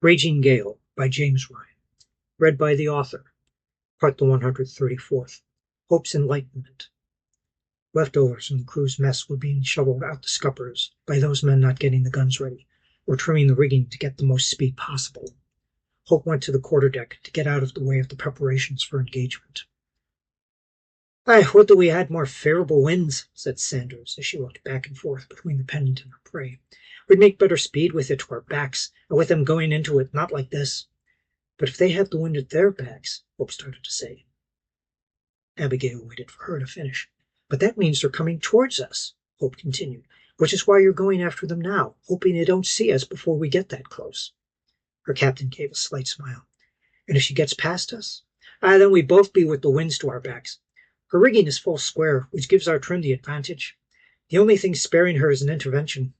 Raging Gale by James Ryan. Read by the author. Part the 134th. Hope's Enlightenment. Leftovers from the crew's mess were being shoveled out the scuppers by those men not getting the guns ready, or trimming the rigging to get the most speed possible. Hope went to the quarterdeck to get out of the way of the preparations for engagement. Would that we had more favorable winds," said Sanders, as she looked back and forth between the pennant and her prey. "We'd make better speed with it to our backs, and with them going into it, not like this." "But if they have the wind at their backs," Hope started to say. Abigail waited for her to finish. "But that means they're coming towards us," Hope continued, "which is why you're going after them now, hoping they don't see us before we get that close." Her captain gave a slight smile. "And if she gets past us?" Then we'd both be with the winds to our backs. Her rigging is full square, which gives our trim the advantage. The only thing sparing her is an intervention."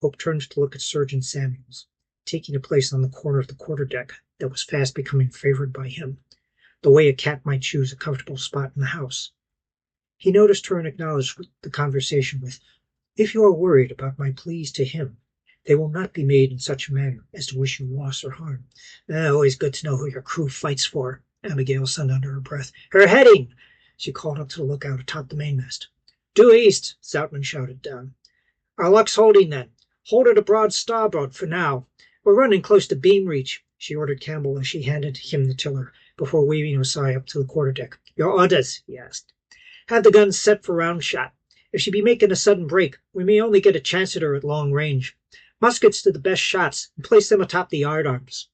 Hope turned to look at Surgeon Samuels, taking a place on the corner of the quarterdeck that was fast becoming favored by him, the way a cat might choose a comfortable spot in the house. He noticed her and acknowledged the conversation with, "If you are worried about my pleas to him, they will not be made in such a manner as to wish you loss or harm." "Always good to know who your crew fights for," Abigail said under her breath. "Her heading!" She called up to the lookout atop the mainmast. "Due east," Zoutman shouted down. "Our luck's holding, then. Hold her to broad starboard for now. We're running close to beam reach," she ordered Campbell as she handed him the tiller, before waving Osai up to the quarterdeck. "Your orders?" he asked. "Have the guns set for round shot. If she be making a sudden break, we may only get a chance at her at long range. Muskets to the best shots, and place them atop the yardarms.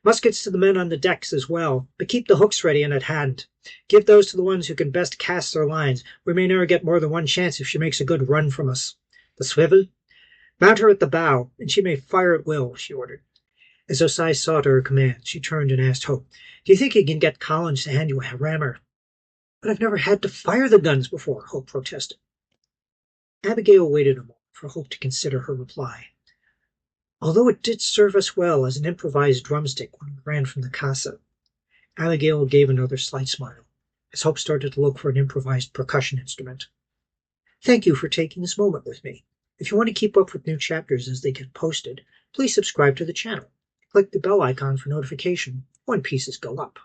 Muskets to the men on the decks as well, but keep the hooks ready and at hand. Give those to the ones who can best cast their lines. We may never get more than one chance if she makes a good run from us. The swivel? Mount her at the bow, and she may fire at will," she ordered. As Osai saw to her command, she turned and asked Hope, "Do you think you can get Collins to hand you a rammer?" "But I've never had to fire the guns before," Hope protested. Abigail waited a moment for Hope to consider her reply. "Although it did serve us well as an improvised drumstick when we ran from the casa." Abigail gave another slight smile, as Hope started to look for an improvised percussion instrument. "Thank you for taking this moment with me. If you want to keep up with new chapters as they get posted, please subscribe to the channel. Click the bell icon for notification when pieces go up."